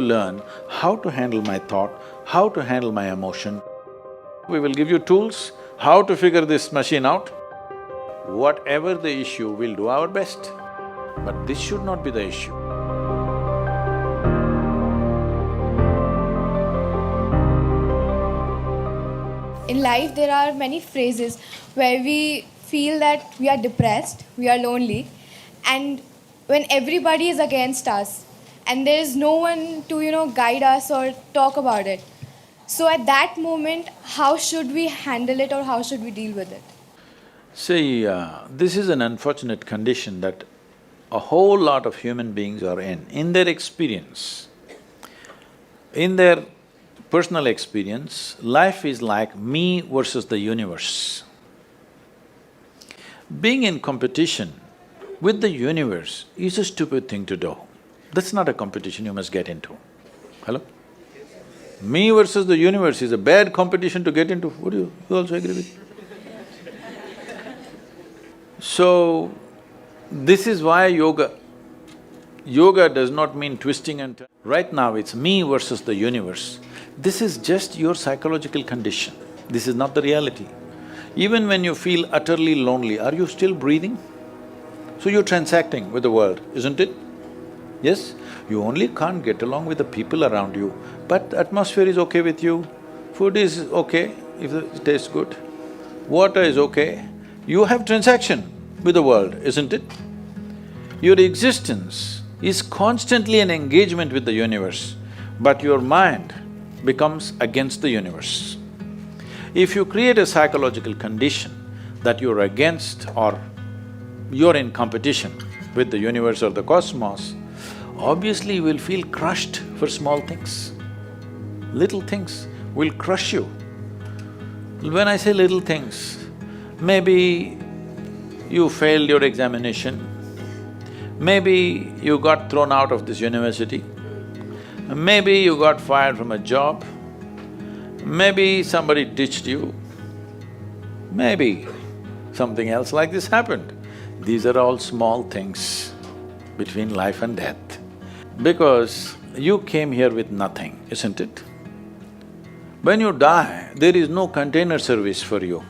learn how to handle my thought, how to handle my emotion. We will give you tools, how to figure this machine out. Whatever the issue, we'll do our best. But this should not be the issue. In life, there are many phrases where we feel that we are depressed, we are lonely, and when everybody is against us and there is no one to, guide us or talk about it. So at that moment, how should we handle it or how should we deal with it? See, this is an unfortunate condition that a whole lot of human beings are in their experience. In their personal experience, life is like me versus the universe. Being in competition with the universe is a stupid thing to do. That's not a competition you must get into. Hello? Me versus the universe is a bad competition to get into. Would you also agree with me? So, this is why yoga does not mean twisting and turning. Right now it's me versus the universe. This is just your psychological condition. This is not the reality. Even when you feel utterly lonely, are you still breathing? So you're transacting with the world, isn't it? Yes? You only can't get along with the people around you, but the atmosphere is okay with you, food is okay if it tastes good, water is okay. You have transaction with the world, isn't it? Your existence is constantly an engagement with the universe, but your mind becomes against the universe. If you create a psychological condition that you're against or you're in competition with the universe or the cosmos, obviously you will feel crushed for small things. Little things will crush you. When I say little things, maybe you failed your examination, maybe you got thrown out of this university, maybe you got fired from a job, maybe somebody ditched you, maybe something else like this happened. These are all small things between life and death. Because you came here with nothing, isn't it? When you die, there is no container service for you.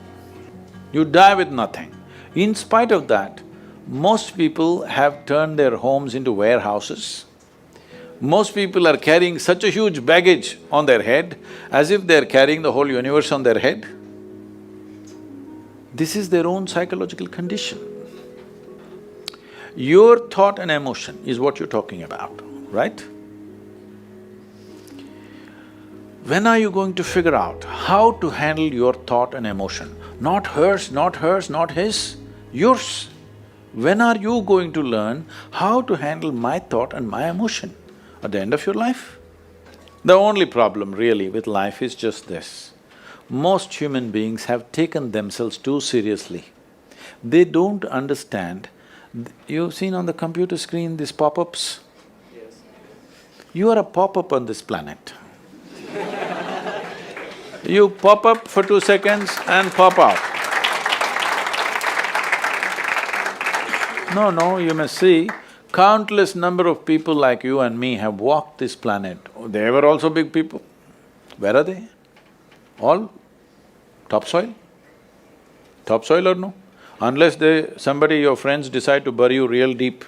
You die with nothing. In spite of that, most people have turned their homes into warehouses. Most people are carrying such a huge baggage on their head, as if they're carrying the whole universe on their head. This is their own psychological condition. Your thought and emotion is what you're talking about, right? When are you going to figure out how to handle your thought and emotion? Not hers, not hers, not his, yours. When are you going to learn how to handle my thought and my emotion? At the end of your life? The only problem really with life is just this. Most human beings have taken themselves too seriously. They don't understand. You've seen on the computer screen these pop-ups? Yes. You are a pop-up on this planet. You pop up for 2 seconds and pop out. No, you must see, countless number of people like you and me have walked this planet. They were also big people. Where are they? All topsoil? Topsoil or no? Unless somebody, your friends decide to bury you real deep,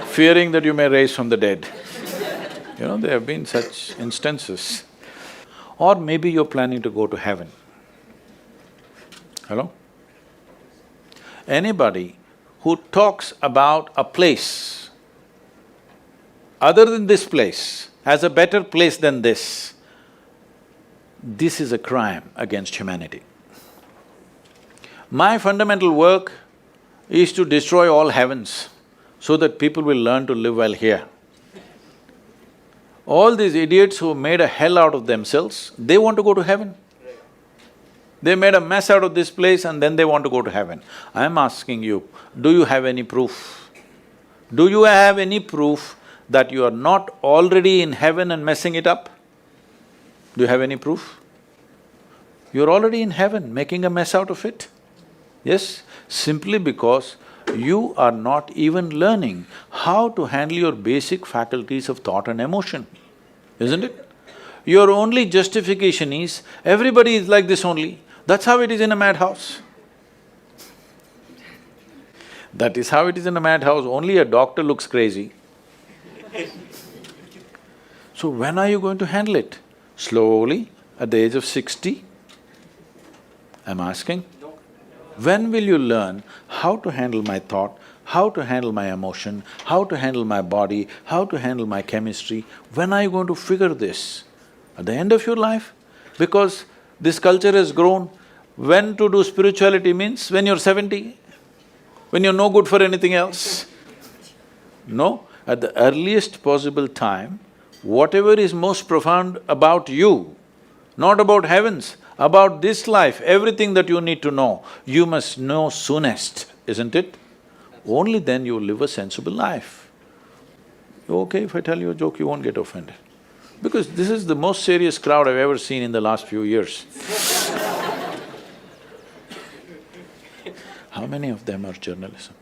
fearing that you may rise from the dead. There have been such instances. Or maybe you're planning to go to heaven. Hello? Anybody who talks about a place other than this place as a better place than this is a crime against humanity. My fundamental work is to destroy all heavens so that people will learn to live well here. All these idiots who made a hell out of themselves, they want to go to heaven. They made a mess out of this place and then they want to go to heaven. I'm asking you, do you have any proof? Do you have any proof that you are not already in heaven and messing it up? Do you have any proof? You're already in heaven, making a mess out of it. Yes, simply because you are not even learning how to handle your basic faculties of thought and emotion, isn't it? Your only justification is, everybody is like this only, that's how it is in a madhouse. That is how it is in a madhouse, only a doctor looks crazy. So when are you going to handle it? Slowly, at the age of 60? I'm asking. When will you learn how to handle my thought, how to handle my emotion, how to handle my body, how to handle my chemistry? When are you going to figure this? At the end of your life? Because this culture has grown, when to do spirituality means when you're 70, when you're no good for anything else. No, at the earliest possible time, whatever is most profound about you, not about heavens, about this life, everything that you need to know, you must know soonest, isn't it? Only then you will live a sensible life. Okay, if I tell you a joke, you won't get offended. Because this is the most serious crowd I've ever seen in the last few years. How many of them are journalism?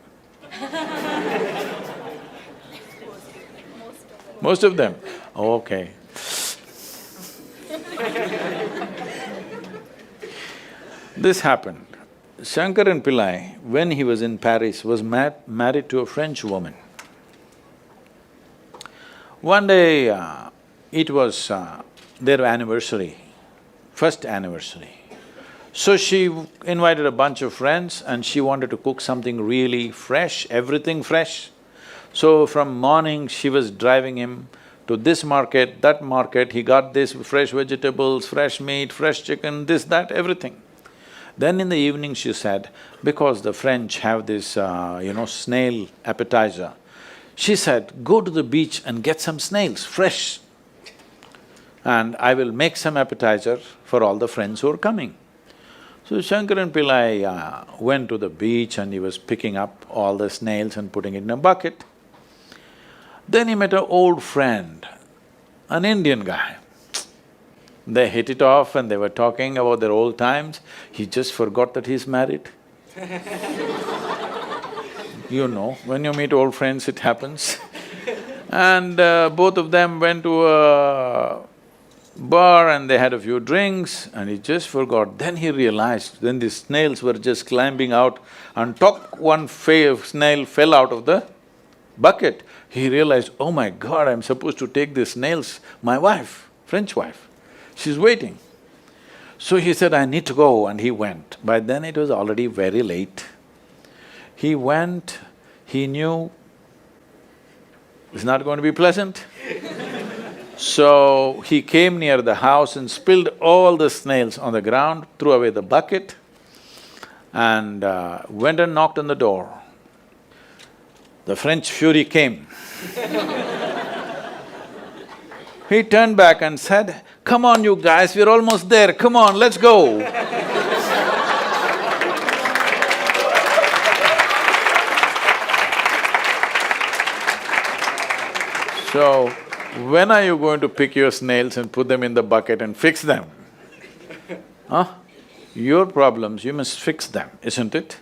Most of them? Okay. This happened. Shankaran Pillai, when he was in Paris, was married to a French woman. One day, it was their anniversary, first anniversary. So she invited a bunch of friends and she wanted to cook something really fresh, everything fresh. So from morning, she was driving him to this market, that market, he got this fresh vegetables, fresh meat, fresh chicken, this, that, everything. Then in the evening she said, because the French have this, snail appetizer, she said, go to the beach and get some snails, fresh, and I will make some appetizer for all the friends who are coming. So Shankaran Pillai went to the beach and he was picking up all the snails and putting it in a bucket. Then he met an old friend, an Indian guy. They hit it off and they were talking about their old times. He just forgot that he's married. You know, when you meet old friends, it happens. And both of them went to a bar and they had a few drinks and he just forgot. Then he realized, then the snails were just climbing out and one snail fell out of the bucket. He realized, oh my God, I'm supposed to take these snails, my wife, French wife, she's waiting. So he said, I need to go, and he went. By then it was already very late. He went, he knew it's not going to be pleasant. So he came near the house and spilled all the snails on the ground, threw away the bucket and went and knocked on the door. The French fury came. He turned back and said, come on you guys, we're almost there, come on, let's go. So, when are you going to pick your snails and put them in the bucket and fix them? Huh? Your problems, you must fix them, isn't it?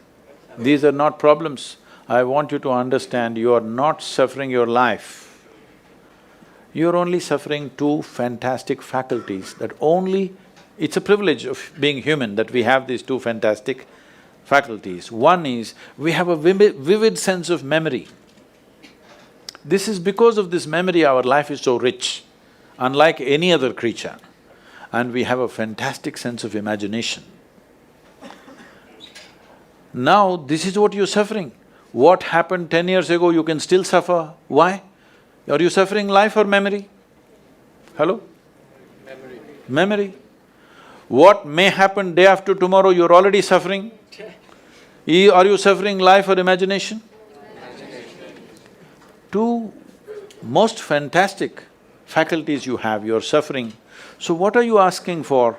These are not problems. I want you to understand, you are not suffering your life. You're only suffering two fantastic faculties that only… It's a privilege of being human that we have these two fantastic faculties. One is, we have a vivid sense of memory. This is because of this memory our life is so rich, unlike any other creature. And we have a fantastic sense of imagination. Now, this is what you're suffering. What happened 10 years ago, you can still suffer. Why? Are you suffering life or memory? Hello? Memory. What may happen day after tomorrow, you're already suffering. Are you suffering life or imagination? Two most fantastic faculties you have, you're suffering. So what are you asking for?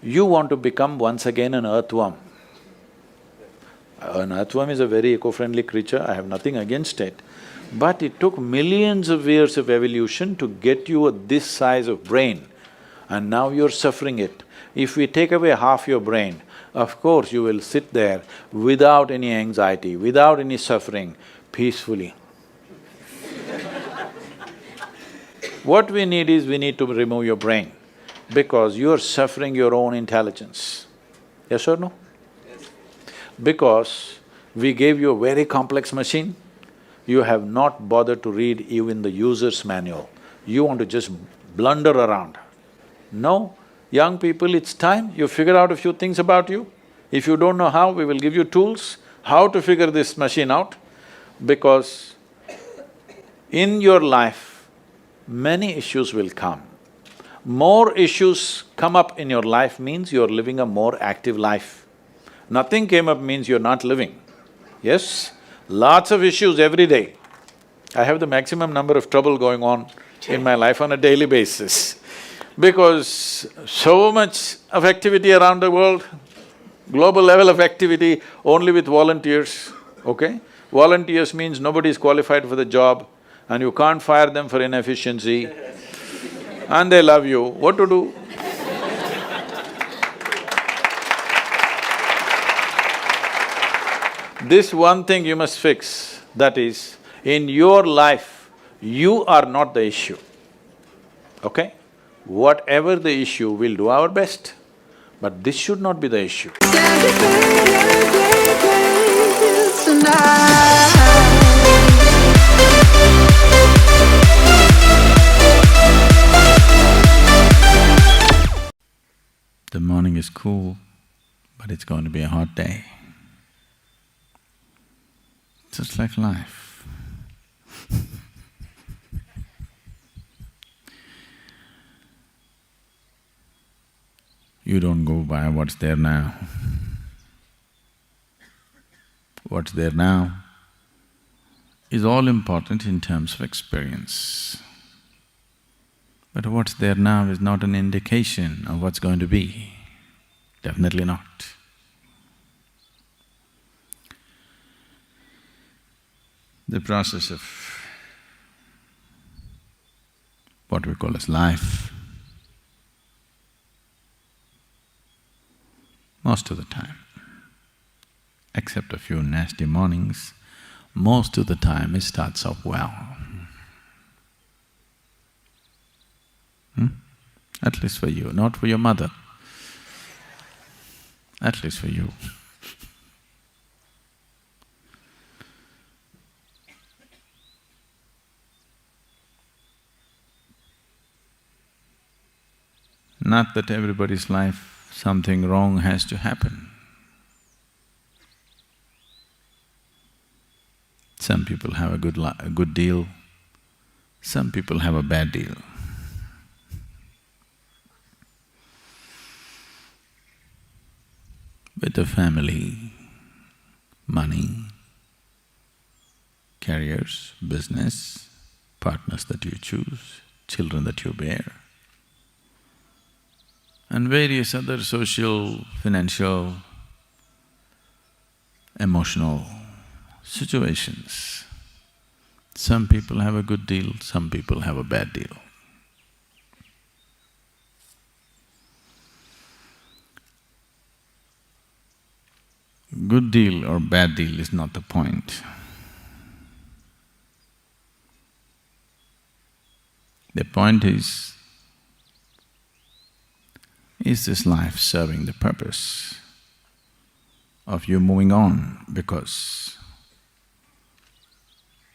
You want to become once again an earthworm. An earthworm is a very eco-friendly creature, I have nothing against it. But it took millions of years of evolution to get you this size of brain, and now you're suffering it. If we take away half your brain, of course you will sit there without any anxiety, without any suffering, peacefully. What we need is, we need to remove your brain, because you are suffering your own intelligence. Yes or no? Yes. Because we gave you a very complex machine, you have not bothered to read even the user's manual. You want to just blunder around. No, young people, it's time you figure out a few things about you. If you don't know how, we will give you tools, how to figure this machine out, because in your life, many issues will come. More issues come up in your life means you're living a more active life. Nothing came up means you're not living. Yes? Lots of issues every day. I have the maximum number of trouble going on in my life on a daily basis, because so much of activity around the world, global level of activity only with volunteers, okay? Volunteers means nobody is qualified for the job and you can't fire them for inefficiency and they love you, what to do? This one thing you must fix, that is, in your life, you are not the issue, okay? Whatever the issue, we'll do our best, but this should not be the issue. The morning is cool, but it's going to be a hot day. Just like life. You don't go by what's there now. What's there now is all important in terms of experience. But what's there now is not an indication of what's going to be. Definitely not. The process of what we call as life, most of the time, except a few nasty mornings, most of the time it starts off well. At least for you, not for your mother. At least for you. Not that everybody's life, something wrong has to happen. Some people have a good deal, some people have a bad deal. With the family, money, careers, business, partners that you choose, children that you bear, and various other social, financial, emotional situations. Some people have a good deal, some people have a bad deal. Good deal or bad deal is not the point. The point is this life serving the purpose of you moving on? Because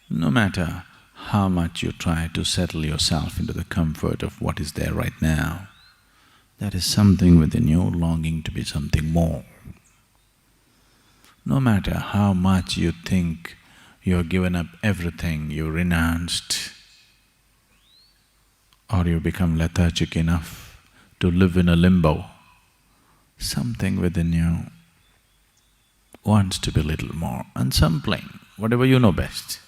no matter how much you try to settle yourself into the comfort of what is there right now, there is something within you longing to be something more. No matter how much you think you've given up everything, you renounced, or you become lethargic enough to live in a limbo, something within you wants to be a little more, and something, whatever you know best.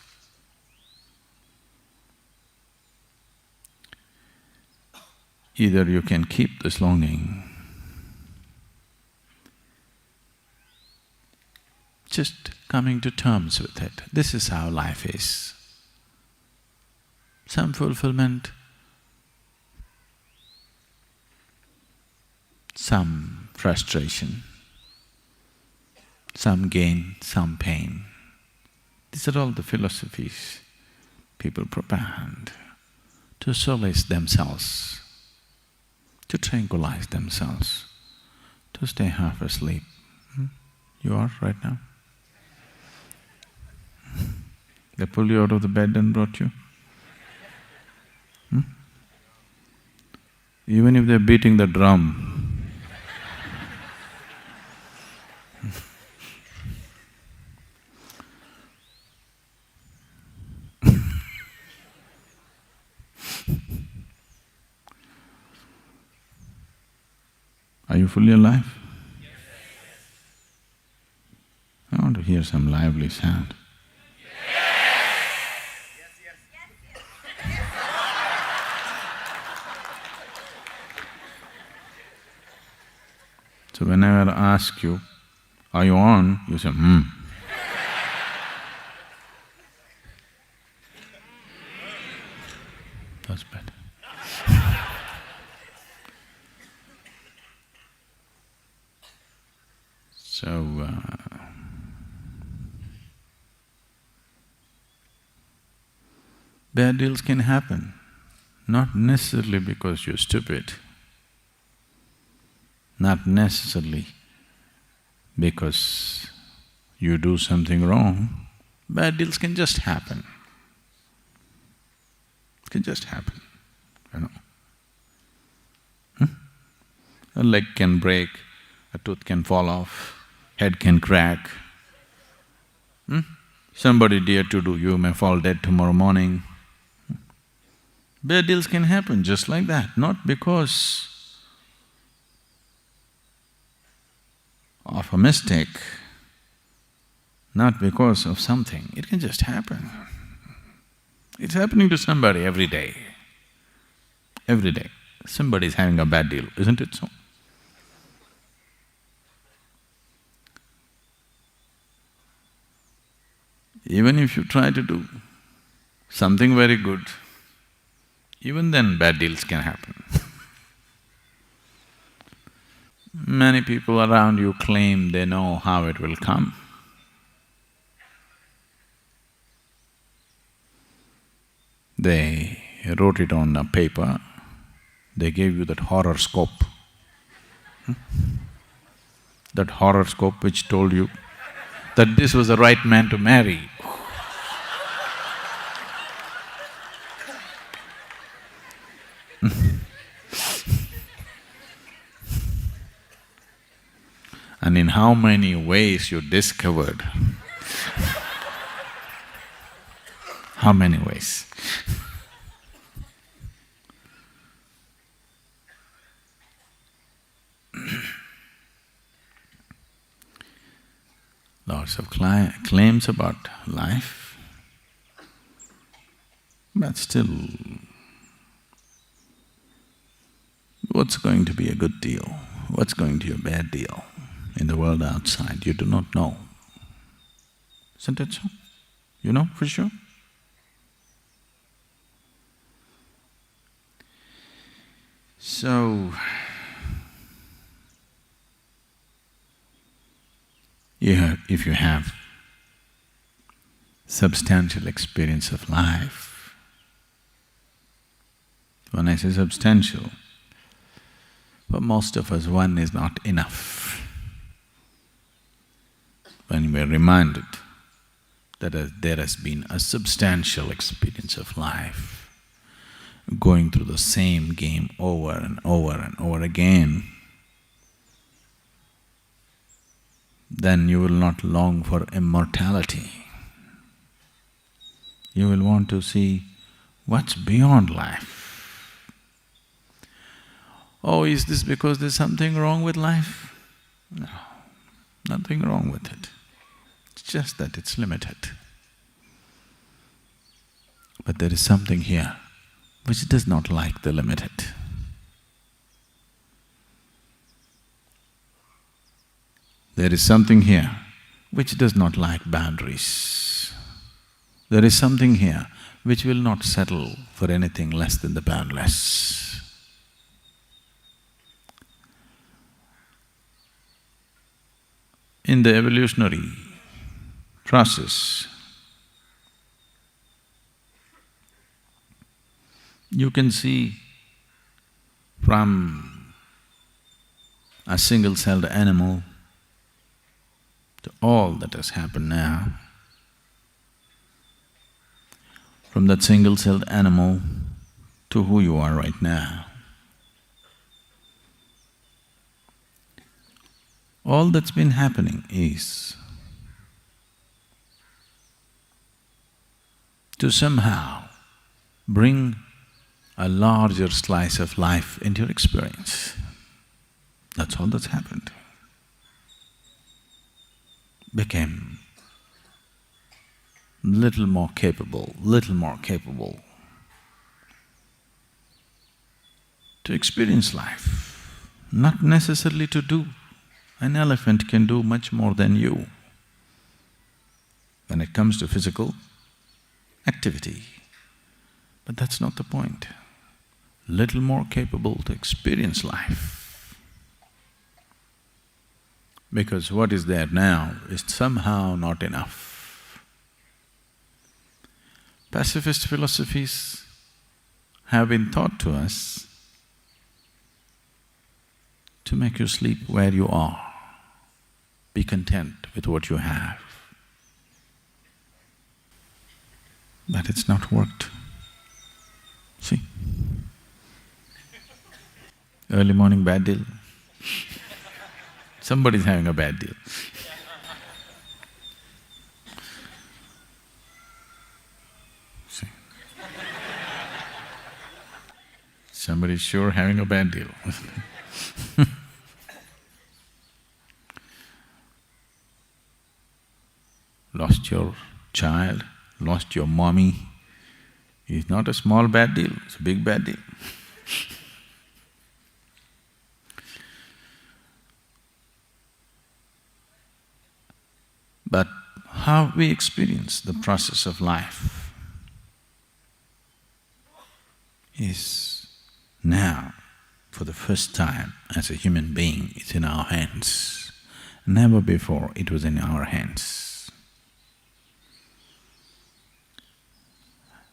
Either you can keep this longing, just coming to terms with it. This is how life is. Some fulfillment, some frustration, some gain, some pain. These are all the philosophies people propound to solace themselves, to tranquilize themselves, to stay half asleep. You are right now? They pulled you out of the bed and brought you? Even if they're beating the drum, are you fully alive? I want to hear some lively sound. So whenever I ask you, are you on? You say, That's better. So, bad deals can happen, not necessarily because you're stupid, not necessarily because you do something wrong. Bad deals can just happen. It can just happen, you know. A leg can break, a tooth can fall off, head can crack. Somebody dear to you may fall dead tomorrow morning. Bad deals can happen just like that, not because of a mistake, not because of something, it can just happen. It's happening to somebody every day. Every day, somebody's having a bad deal, isn't it so? Even if you try to do something very good, even then bad deals can happen. Many people around you claim they know how it will come. They wrote it on a paper, they gave you that horoscope. That horoscope which told you that this was the right man to marry. And in how many ways you discovered? How many ways? Lots of claims about life, but still, what's going to be a good deal? What's going to be a bad deal? In the world outside, you do not know. Isn't it so? You know for sure? So, if you have substantial experience of life, when I say substantial, for most of us one is not enough. When we are reminded that there has been a substantial experience of life, going through the same game over and over and over again, then you will not long for immortality. You will want to see what's beyond life. Oh, is this because there's something wrong with life? No, nothing wrong with it. It's just that it's limited. But there is something here which does not like the limited. There is something here which does not like boundaries. There is something here which will not settle for anything less than the boundless. In the evolutionary process, you can see from a single-celled animal to all that has happened now, from that single-celled animal to who you are right now. All that's been happening is to somehow bring a larger slice of life into your experience. That's all that's happened. Became little more capable to experience life, not necessarily to do. An elephant can do much more than you when it comes to physical activity. But that's not the point. Little more capable to experience life. Because what is there now is somehow not enough. Pacifist philosophies have been taught to us to make you sleep where you are. Be content with what you have. But it's not worked. See? Early morning bad deal. Somebody's having a bad deal. See? Somebody's sure having a bad deal. Lost your child, lost your mommy. It's not a small bad deal, it's a big bad deal. But how we experience the process of life is now, for the first time as a human being, it's in our hands. Never before it was in our hands.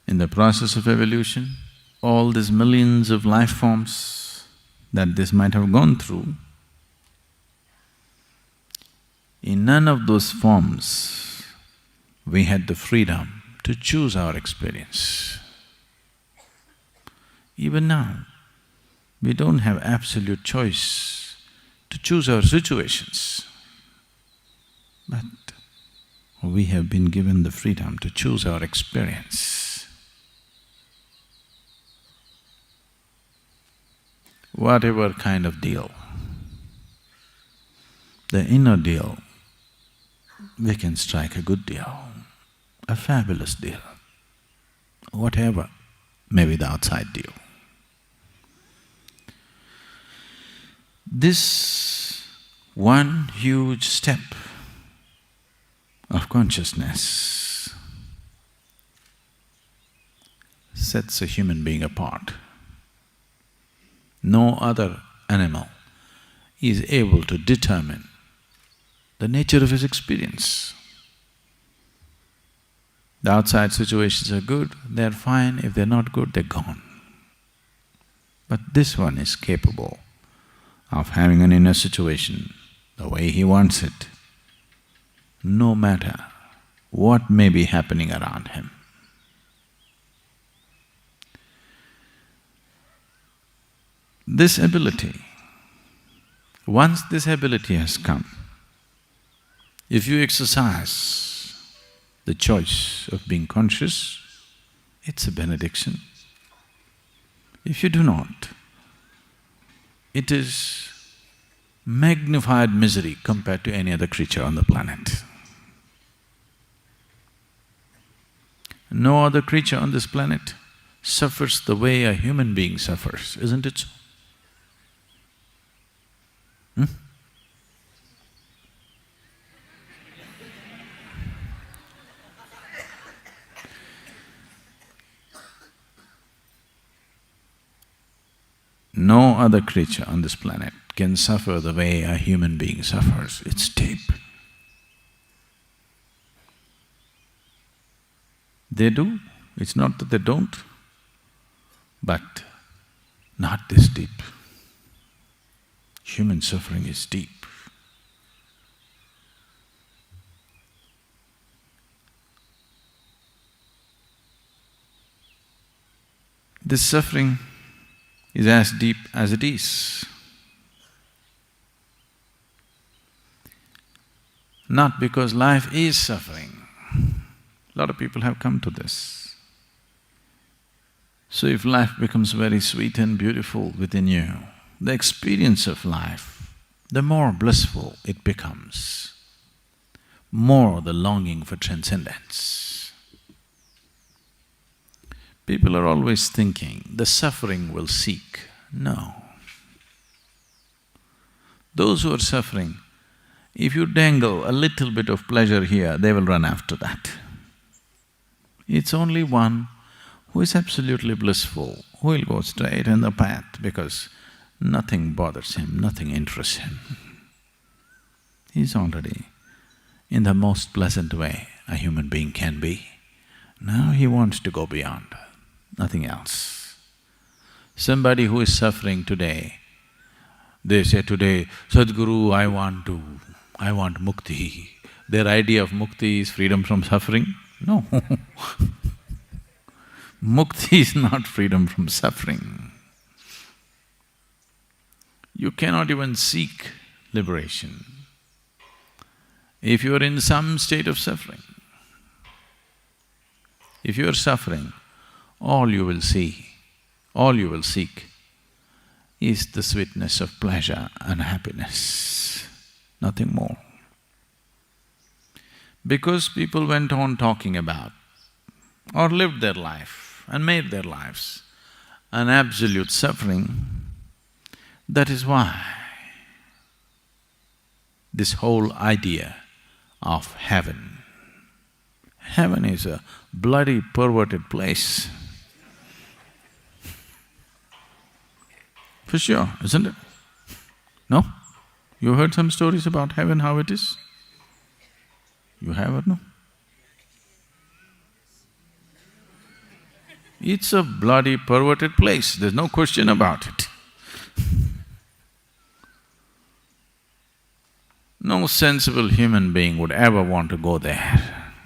In the process of evolution, all these millions of life forms that this might have gone through, in none of those forms we had the freedom to choose our experience. Even now, we don't have absolute choice to choose our situations, but we have been given the freedom to choose our experience. Whatever kind of deal, the inner deal, we can strike a good deal, a fabulous deal, whatever may be the outside deal. This one huge step of consciousness sets a human being apart. No other animal is able to determine the nature of his experience. The outside situations are good, they're fine, if they're not good, they're gone. But this one is capable of having an inner situation the way he wants it, no matter what may be happening around him. This ability, once this ability has come, if you exercise the choice of being conscious, it's a benediction. If you do not, it is magnified misery compared to any other creature on the planet. No other creature on this planet suffers the way a human being suffers, isn't it so? No other creature on this planet can suffer the way a human being suffers. It's deep, They do, it's not that they don't, but not this deep. Human suffering is deep. This suffering is as deep as it is. Not because life is suffering. A lot of people have come to this. So if life becomes very sweet and beautiful within you, the experience of life, the more blissful it becomes, more the longing for transcendence. People are always thinking, the suffering will seek. No. Those who are suffering, if you dangle a little bit of pleasure here, they will run after that. It's only one who is absolutely blissful, who will go straight in the path because nothing bothers him, nothing interests him. He's already in the most pleasant way a human being can be. Now he wants to go beyond, nothing else. Somebody who is suffering today, they say today, Sadhguru, I want mukti. Their idea of mukti is freedom from suffering? No. Mukti is not freedom from suffering. You cannot even seek liberation if you are in some state of suffering. If you are suffering, all you will see, all you will seek is the sweetness of pleasure and happiness, nothing more. Because people went on talking about or lived their life and made their lives an absolute suffering, that is why this whole idea of heaven. Heaven is a bloody perverted place. For sure, isn't it? No? You heard some stories about heaven, how it is? You have or no? It's a bloody perverted place, there's no question about it. No sensible human being would ever want to go there.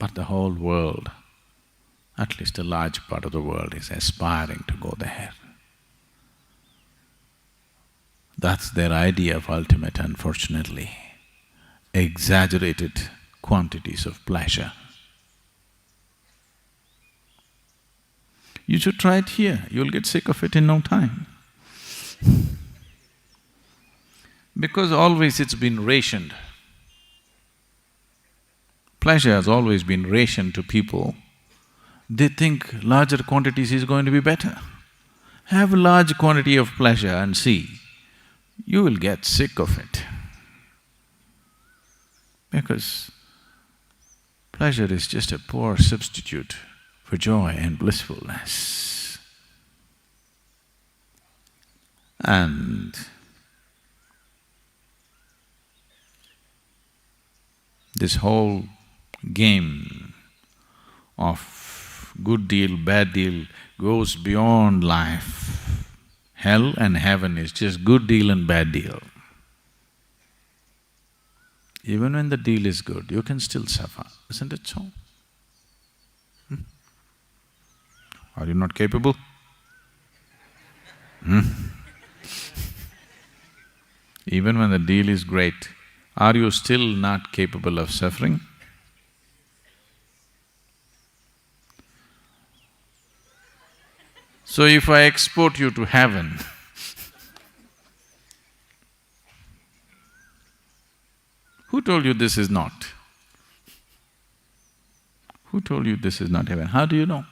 But the whole world, at least a large part of the world, is aspiring to go there. That's their idea of ultimate, unfortunately. Exaggerated quantities of pleasure. You should try it here, you'll get sick of it in no time. Because always it's been rationed. Pleasure has always been rationed to people. They think larger quantities is going to be better. Have a large quantity of pleasure and see, you will get sick of it. Because pleasure is just a poor substitute for joy and blissfulness. And this whole game of good deal, bad deal goes beyond life. Hell and heaven is just good deal and bad deal. Even when the deal is good, you can still suffer, isn't it so? Are you not capable? Even when the deal is great, are you still not capable of suffering? So if I export you to heaven, who told you this is not? Who told you this is not heaven? How do you know?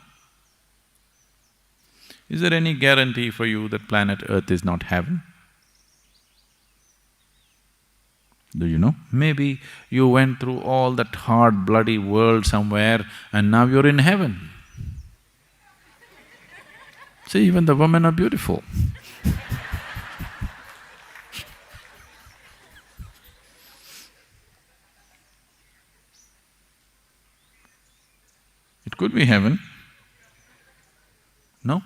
Is there any guarantee for you that planet Earth is not heaven? Do you know? Maybe you went through all that hard, bloody world somewhere and now you're in heaven. See, even the women are beautiful. It could be heaven. No?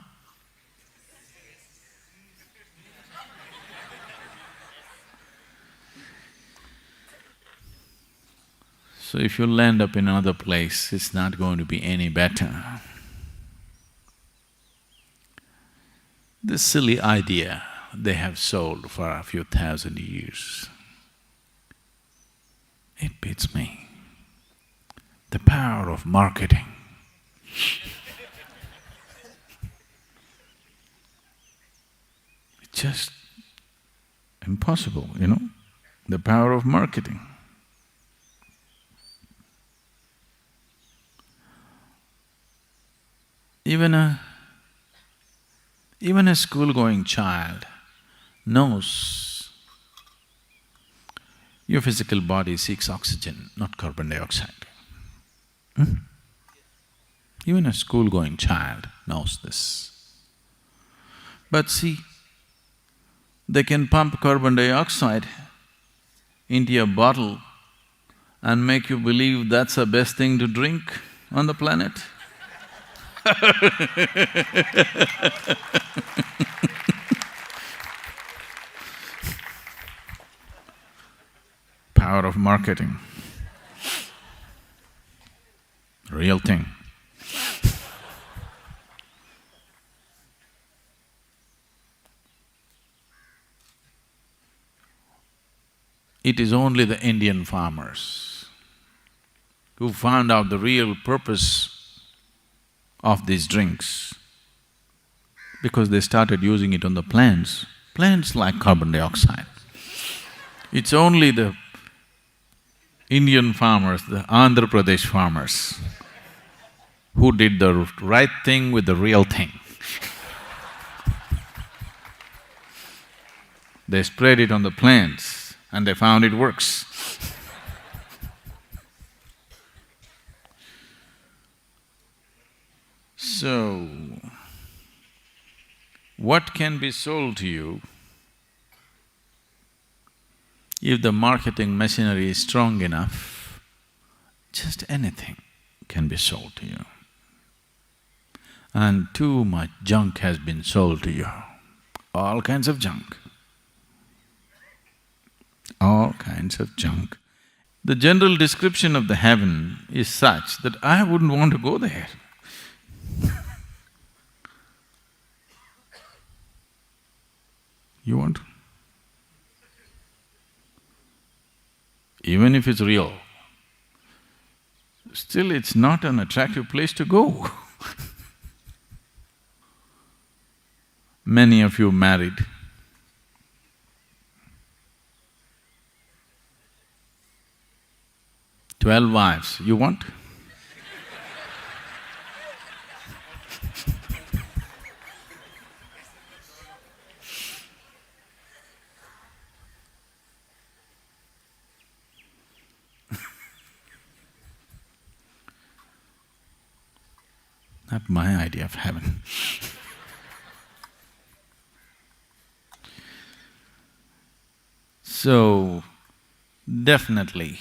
So if you land up in another place, it's not going to be any better. This silly idea they have sold for a few thousand years, it beats me. The power of marketing. It's just impossible, you know, the power of marketing. Even a school-going child knows your physical body seeks oxygen, not carbon dioxide. Even a school-going child knows this. But see, they can pump carbon dioxide into a bottle and make you believe that's the best thing to drink on the planet. Power of marketing. Real thing. It is only the Indian farmers who found out the real purpose of these drinks, because they started using it on the plants. Plants like carbon dioxide. It's only the Indian farmers, the Andhra Pradesh farmers, who did the right thing with the real thing. They sprayed it on the plants and they found it works. So, what can be sold to you if the marketing machinery is strong enough? Just anything can be sold to you. And too much junk has been sold to you, all kinds of junk. All kinds of junk. The general description of the heaven is such that I wouldn't want to go there. You want? Even if it's real, still it's not an attractive place to go. Many of you married. "12 wives, you want?" Not my idea of heaven. So, definitely,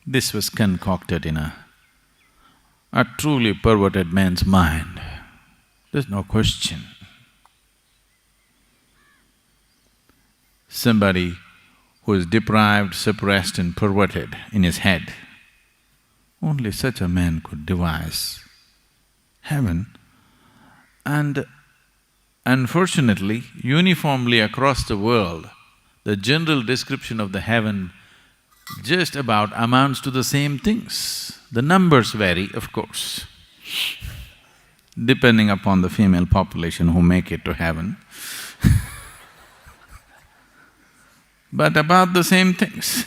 this was concocted in a truly perverted man's mind. There's no question. Somebody who is deprived, suppressed and perverted in his head, only such a man could devise heaven. And unfortunately, uniformly across the world, the general description of the heaven just about amounts to the same things. The numbers vary, of course, depending upon the female population who make it to heaven. But about the same things.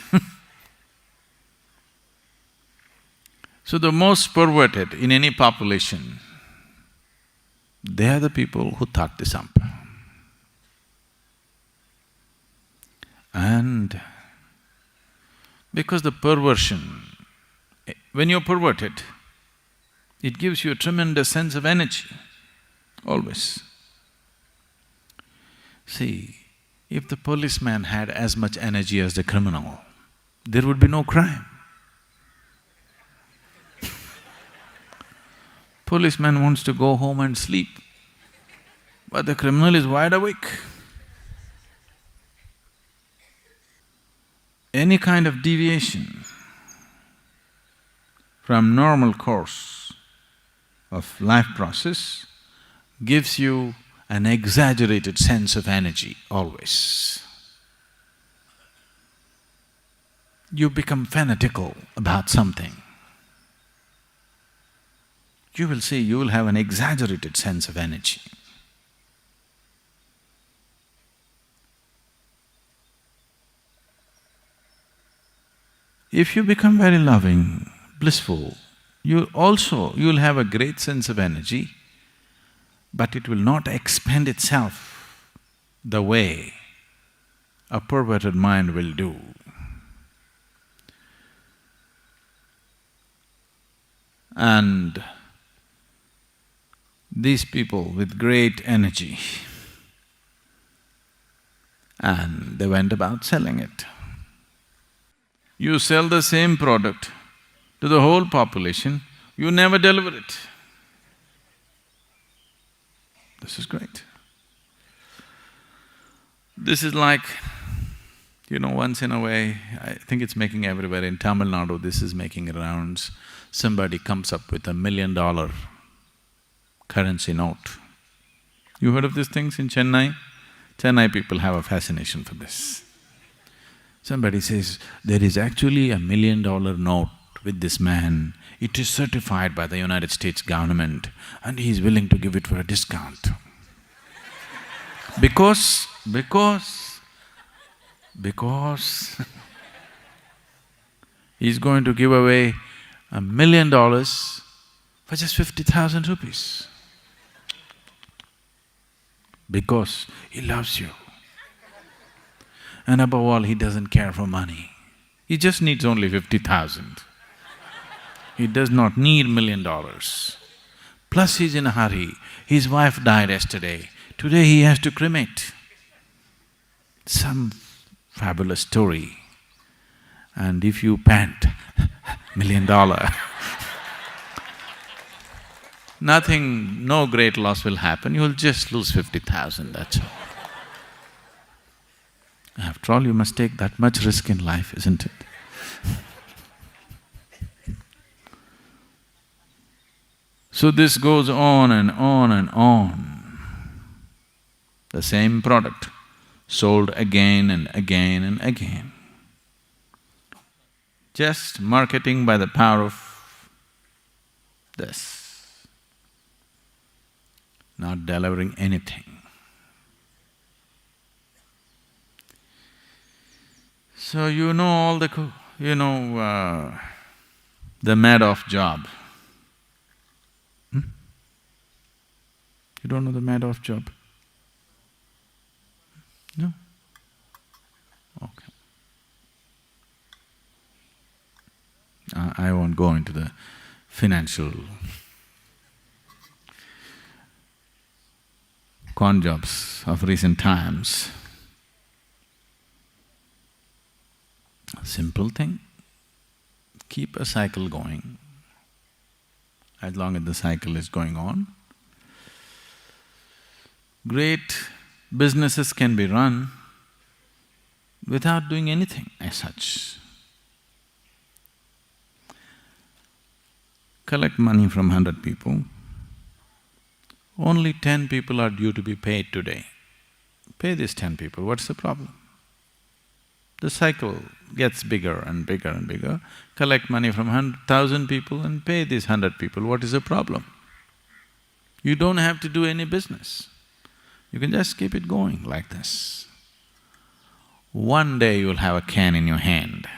So the most perverted in any population, they are the people who thought this up. And because the perversion, when you're perverted, it gives you a tremendous sense of energy, always. See, if the policeman had as much energy as the criminal, there would be no crime. Policeman wants to go home and sleep, but the criminal is wide awake. Any kind of deviation from normal course of life process gives you an exaggerated sense of energy always. You become fanatical about something. You will see, you will have an exaggerated sense of energy. If you become very loving, blissful, you'll have a great sense of energy, but it will not expend itself the way a perverted mind will do. And these people with great energy, and they went about selling it. You sell the same product to the whole population, you never deliver it. This is great. This is like, once in a way, I think it's making everywhere, in Tamil Nadu this is making rounds, somebody comes up with $1 million currency note. You heard of these things in Chennai? Chennai people have a fascination for this. Somebody says, there is actually $1 million note with this man, it is certified by the United States government and he is willing to give it for a discount. Because he's going to give away $1 million for just 50,000 rupees. Because he loves you. And above all, he doesn't care for money. He just needs only 50,000. He does not need $1 million. Plus he's in a hurry. His wife died yesterday. Today he has to cremate. Some fabulous story. And if you pant $1 million, nothing, no great loss will happen, you'll just lose 50,000, that's all. After all, you must take that much risk in life, isn't it? So this goes on and on and on. The same product, sold again and again and again. Just marketing by the power of this. Not delivering anything. So you know all the the Madoff job. You don't know the Madoff job? No? Okay. I won't go into the financial con jobs of recent times. Simple thing, keep a cycle going. As long as the cycle is going on, great businesses can be run without doing anything as such. Collect money from 100 people, only 10 people are due to be paid today. Pay these 10 people, what's the problem? The cycle gets bigger and bigger and bigger. Collect money from 1,000 people and pay these 100 people, what is the problem? You don't have to do any business. You can just keep it going like this. One day you'll have a can in your hand.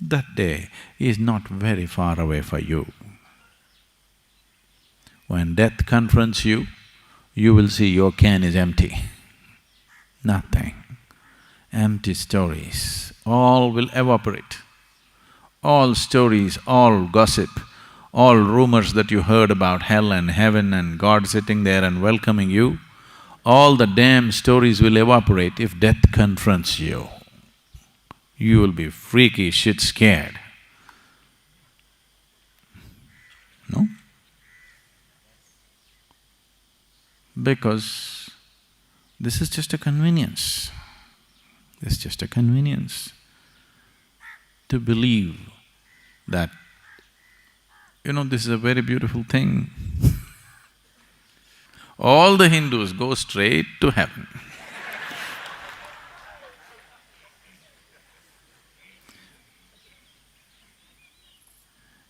That day is not very far away for you. When death confronts you, you will see your can is empty. Nothing. Empty stories, all will evaporate. All stories, all gossip, all rumors that you heard about hell and heaven and God sitting there and welcoming you, all the damn stories will evaporate if death confronts you. You will be freaky shit scared. No? Because this is just a convenience. It's just a convenience to believe that, this is a very beautiful thing. All the Hindus go straight to heaven.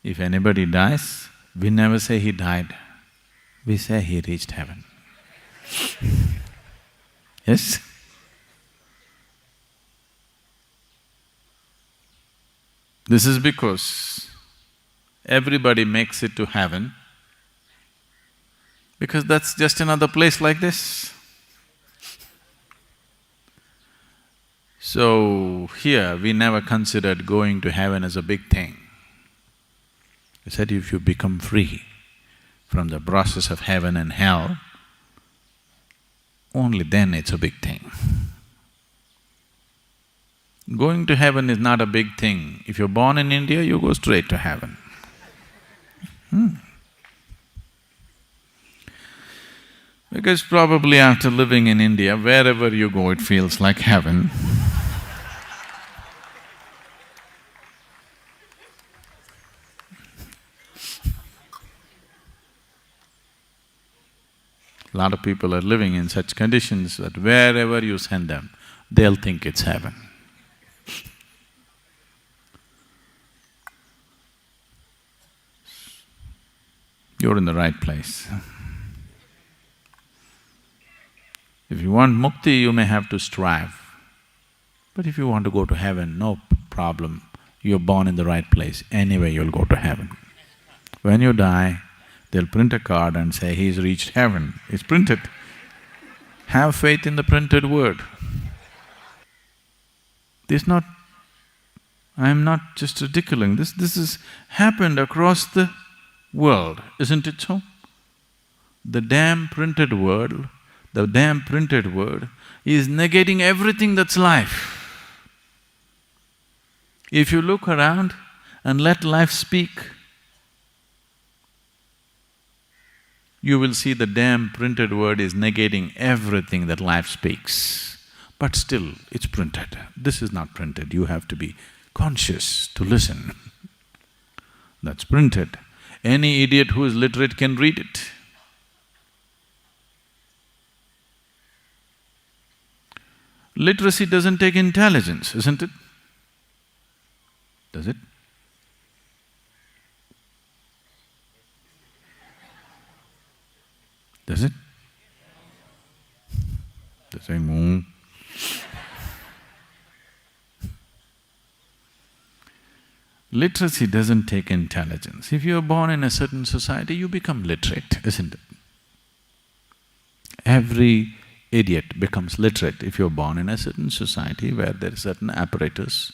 If anybody dies, we never say he died, we say he reached heaven. Yes? This is because everybody makes it to heaven, because that's just another place like this. So, here we never considered going to heaven as a big thing. I said if you become free from the process of heaven and hell, only then it's a big thing. Going to heaven is not a big thing. If you're born in India, you go straight to heaven. Because probably after living in India, wherever you go, it feels like heaven. A lot of people are living in such conditions that wherever you send them, they'll think it's heaven. You're in the right place. If you want mukti, you may have to strive. But if you want to go to heaven, no problem. You're born in the right place. Anyway, you'll go to heaven. When you die, they'll print a card and say, he's reached heaven. It's printed. Have faith in the printed word. I'm not just ridiculing, this has happened across the world, isn't it so? The damn printed word is negating everything that's life. If you look around and let life speak, you will see the damn printed word is negating everything that life speaks. But still, it's printed. This is not printed, you have to be conscious to listen. That's printed. Any idiot who is literate can read it. Literacy doesn't take intelligence, isn't it? Does it? Does it? They're saying, Literacy doesn't take intelligence. If you're born in a certain society, you become literate, isn't it? Every idiot becomes literate if you're born in a certain society where there is certain apparatus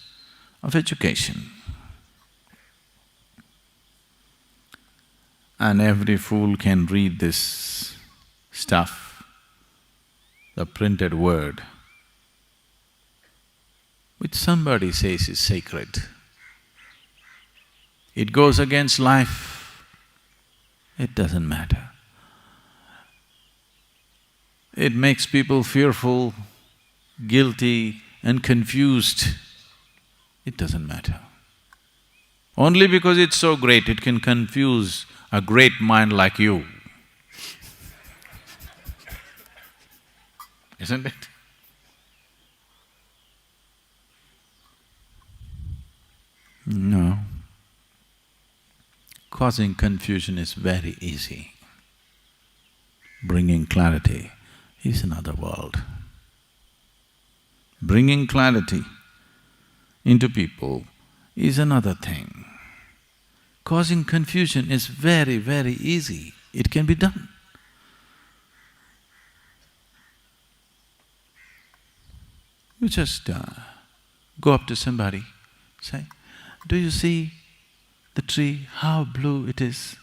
of education. And every fool can read this stuff, the printed word, which somebody says is sacred. It goes against life, it doesn't matter. It makes people fearful, guilty and confused, it doesn't matter. Only because it's so great, it can confuse a great mind like you. Isn't it? No. Causing confusion is very easy. Bringing clarity is another world. Bringing clarity into people is another thing. Causing confusion is very, very easy. It can be done. You just go up to somebody, say, do you see the tree, how blue it is?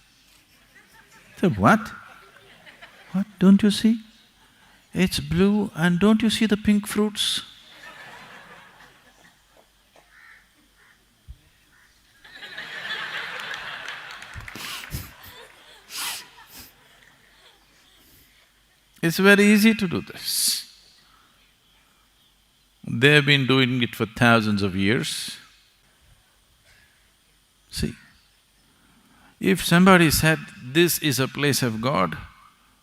Say, what? What, don't you see? It's blue and don't you see the pink fruits? It's very easy to do this. They've been doing it for thousands of years. See, if somebody said, this is a place of God,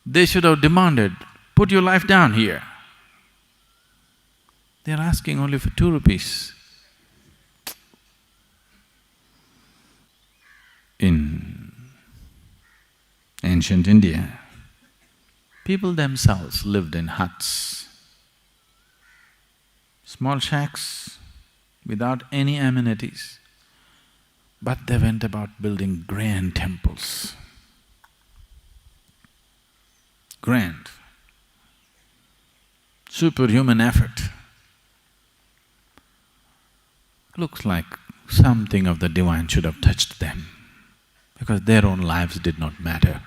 they should have demanded, put your life down here. They're asking only for 2 rupees. In ancient India, people themselves lived in huts, small shacks without any amenities, but they went about building grand temples. Grand, superhuman effort. Looks like something of the divine should have touched them, because their own lives did not matter.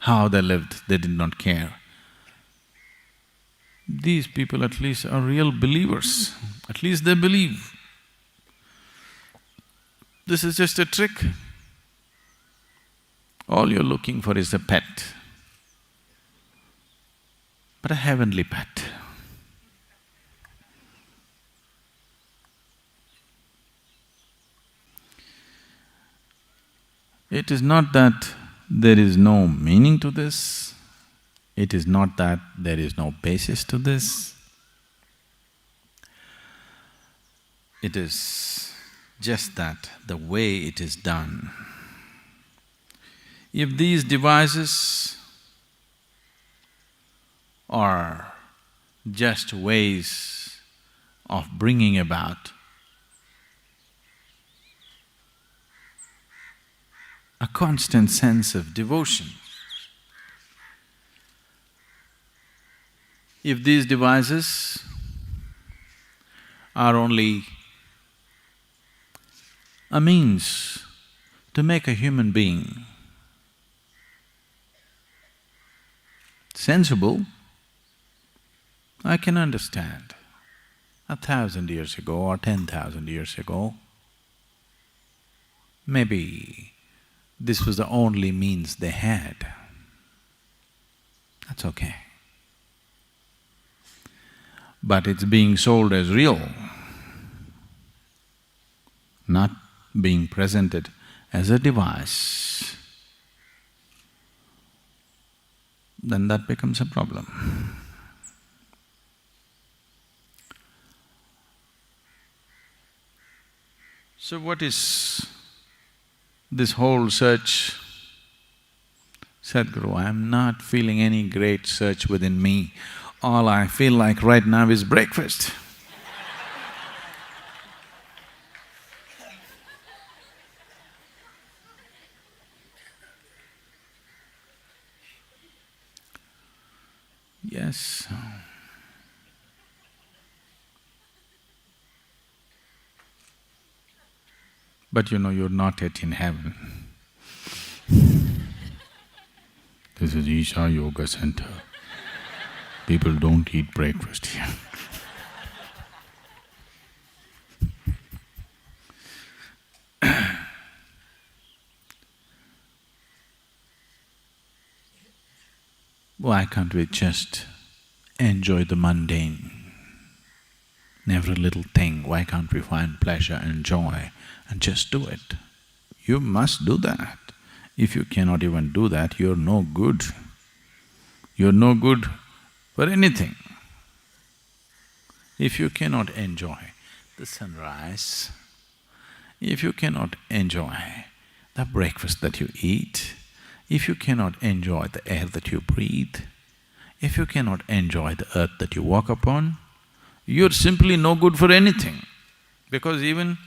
How they lived, they did not care. These people at least are real believers, at least they believe. This is just a trick. All you're looking for is a pet, but a heavenly pet. It is not that there is no meaning to this, it is not that there is no basis to this. It is just that the way it is done. If these devices are just ways of bringing about a constant sense of devotion, if these devices are only a means to make a human being sensible, I can understand. 1,000 years ago or 10,000 years ago, maybe this was the only means they had. That's okay. But it's being sold as real, not being presented as a device, then that becomes a problem. So what is this whole search? Sadhguru, I'm not feeling any great search within me. All I feel like right now is breakfast. Yes. But you know, you're not yet in heaven. This is Isha Yoga Center. People don't eat breakfast here. Why can't we just enjoy the mundane? In every little thing, why can't we find pleasure and joy and just do it? You must do that. If you cannot even do that, you're no good. You're no good for anything. If you cannot enjoy the sunrise, if you cannot enjoy the breakfast that you eat, if you cannot enjoy the air that you breathe, if you cannot enjoy the earth that you walk upon, you're simply no good for anything, because even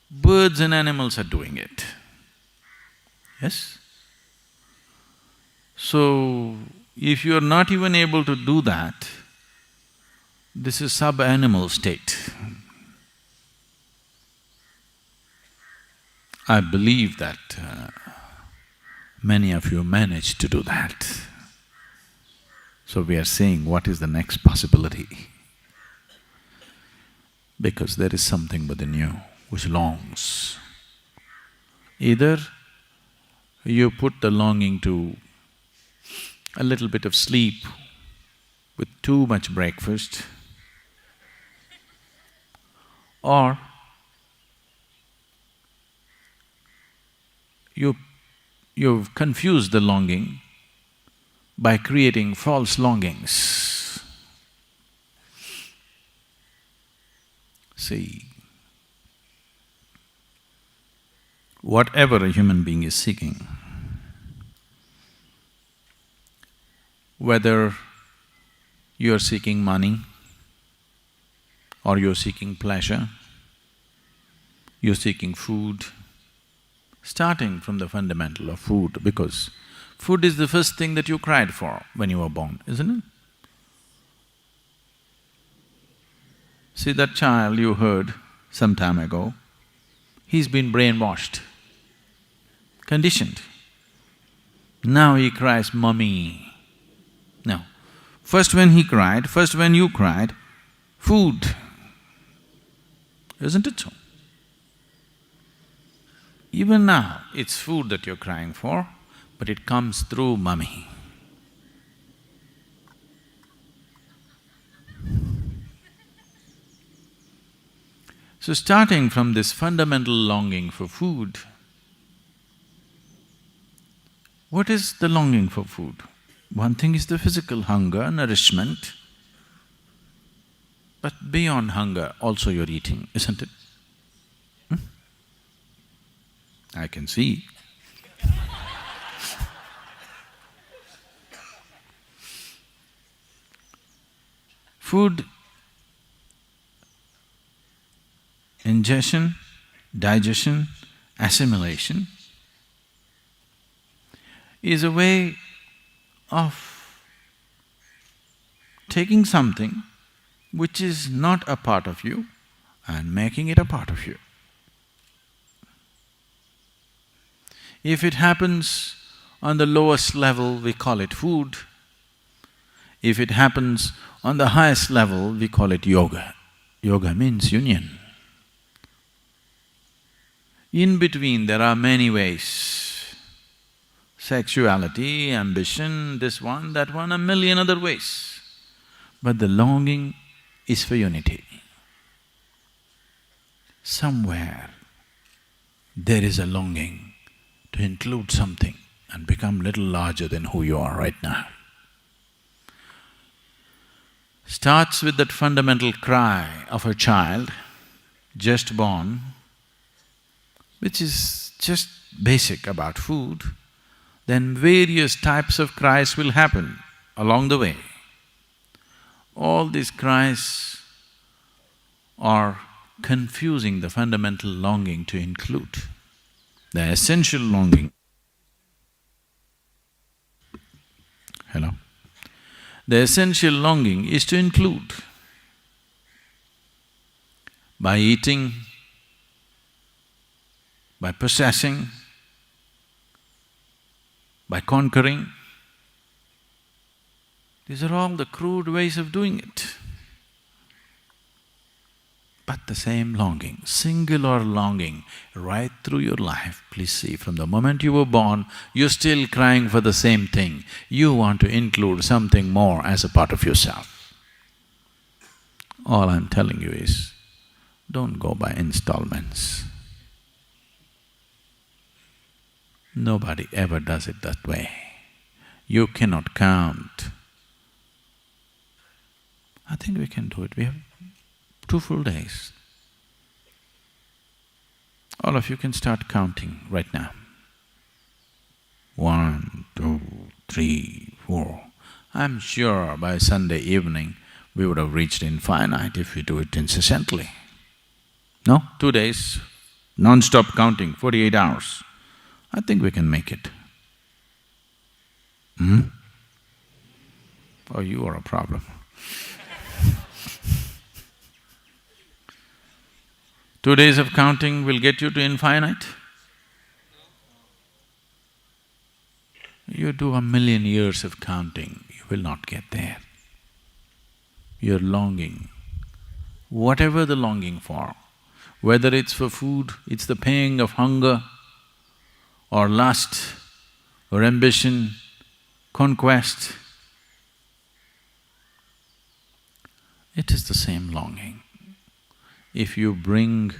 birds and animals are doing it. Yes? So, if you're not even able to do that, this is sub-animal state. I believe that many of you managed to do that. So we are saying, what is the next possibility? Because there is something within you which longs. Either you put the longing to a little bit of sleep with too much breakfast, or you've confused the longing by creating false longings. See, whatever a human being is seeking, whether you're seeking money or you're seeking pleasure, you're seeking food, starting from the fundamental of food, because food is the first thing that you cried for when you were born, isn't it? See, that child you heard some time ago, he's been brainwashed, conditioned. Now he cries, "Mummy." Now, first when he cried, first when you cried, food, isn't it so? Even now, it's food that you're crying for, but it comes through mummy. So starting from this fundamental longing for food, what is the longing for food? One thing is the physical hunger, nourishment, but beyond hunger also you're eating, isn't it? I can see. Food ingestion, digestion, assimilation is a way of taking something which is not a part of you and making it a part of you. If it happens on the lowest level, we call it food. If it happens on the highest level, we call it yoga. Yoga means union. In between, there are many ways. Sexuality, ambition, this one, that one, a million other ways. But the longing is for unity. Somewhere there is a longing to include something and become little larger than who you are right now. Starts with that fundamental cry of a child just born, which is just basic about food, then various types of cries will happen along the way. All these cries are confusing the fundamental longing to include. The essential longing… Hello? The essential longing is to include. By eating, by possessing, by conquering. These are all the crude ways of doing it. But the same longing, singular longing, right through your life. Please see, from the moment you were born, you're still crying for the same thing. You want to include something more as a part of yourself. All I'm telling you is, don't go by installments. Nobody ever does it that way. You cannot count. I think we can do it. We have 2 full days. All of you can start counting right now. 1, 2, 3, 4. I'm sure by Sunday evening we would have reached infinite if we do it incessantly. No? 2 days, non-stop counting, 48 hours. I think we can make it. Oh, you are a problem. 2 days of counting will get you to infinite? You do 1,000,000 years of counting, you will not get there. You're longing, whatever the longing for, whether it's for food, it's the pang of hunger, or lust, or ambition, conquest, it is the same longing. If you bring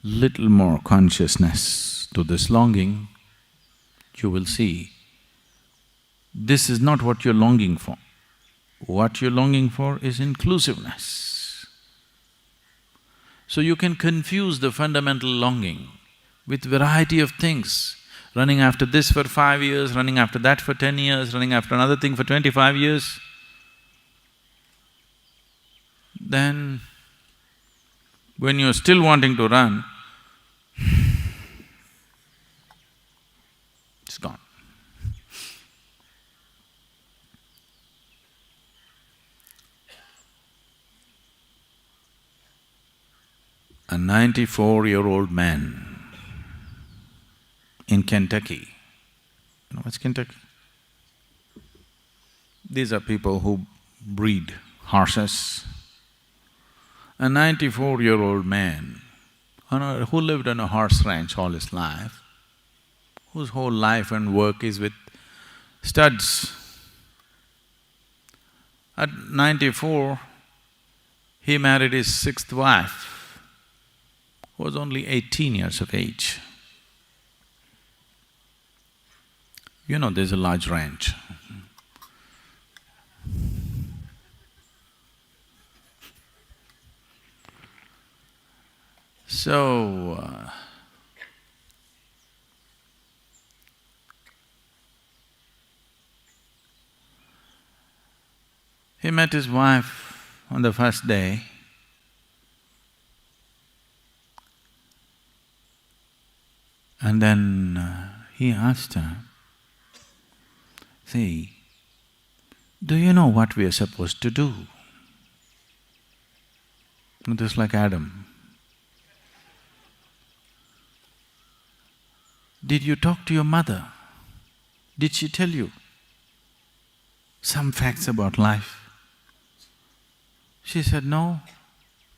little more consciousness to this longing, you will see this is not what you're longing for. What you're longing for is inclusiveness. So you can confuse the fundamental longing with variety of things, running after this for 5 years, running after that for 10 years, running after another thing for 25 years. Then, when you're still wanting to run, it's gone. A 94-year-old man in Kentucky. You know what's Kentucky? These are people who breed horses. A 94-year-old man who lived on a horse ranch all his life, whose whole life and work is with studs. At 94, he married his sixth wife, who was only 18 years of age. You know, there's a large ranch. So, he met his wife on the first day. And then he asked her, "See, do you know what we are supposed to do?" Just like Adam. "Did you talk to your mother? Did she tell you some facts about life?" She said, "No,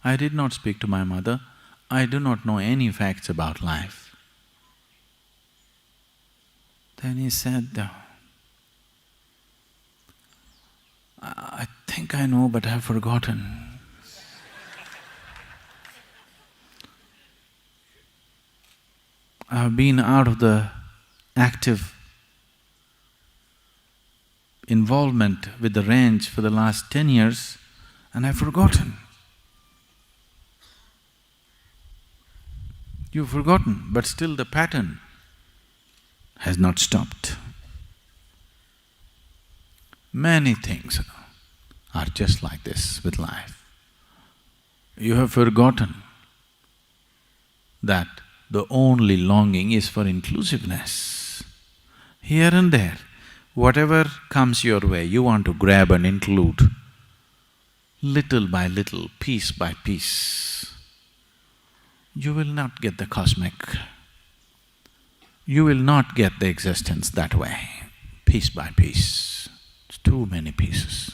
I did not speak to my mother. I do not know any facts about life." Then he said, "I think I know, but I've forgotten." I've been out of the active involvement with the ranch for the last 10 years and I've forgotten. You've forgotten, but still the pattern has not stopped. Many things are just like this with life. You have forgotten that the only longing is for inclusiveness. Here and there, whatever comes your way, you want to grab and include, little by little, piece by piece. You will not get the cosmic. You will not get the existence that way, piece by piece. It's too many pieces.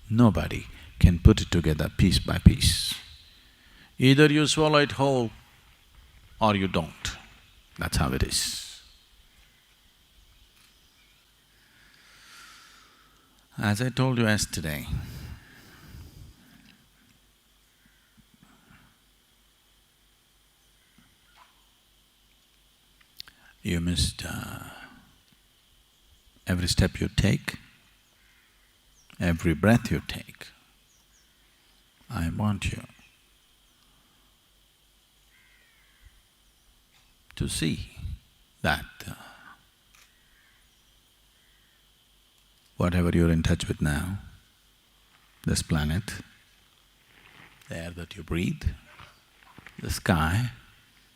Nobody can put it together piece by piece. Either you swallow it whole or you don't. That's how it is. As I told you yesterday, you must… every step you take, every breath you take, I want you to see that whatever you're in touch with now, this planet, the air that you breathe, the sky,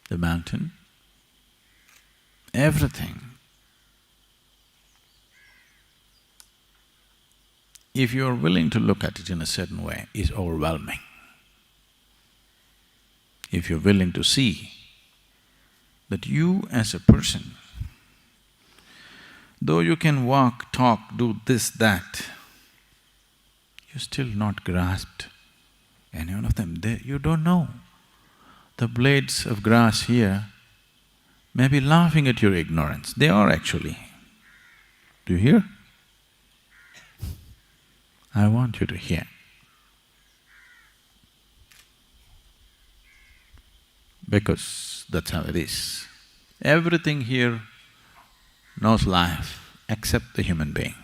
the mountain, everything, if you're willing to look at it in a certain way, is overwhelming. If you're willing to see that you as a person, though you can walk, talk, do this, that, you're still not grasped any one of them. You don't know. The blades of grass here may be laughing at your ignorance. They are actually. Do you hear? I want you to hear. Because that's how it is. Everything here knows life except the human being.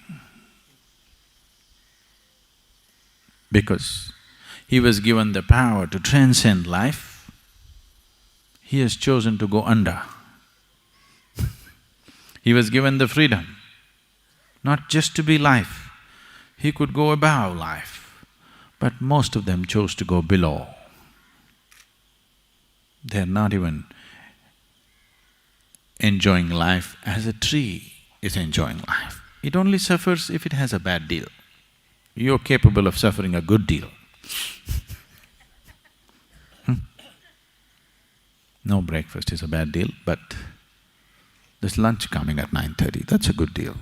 Because he was given the power to transcend life, he has chosen to go under. He was given the freedom, not just to be life, he could go above life, but most of them chose to go below. They're not even enjoying life as a tree is enjoying life. It only suffers if it has a bad deal. You're capable of suffering a good deal. No breakfast is a bad deal, but there's lunch coming at 9:30, that's a good deal.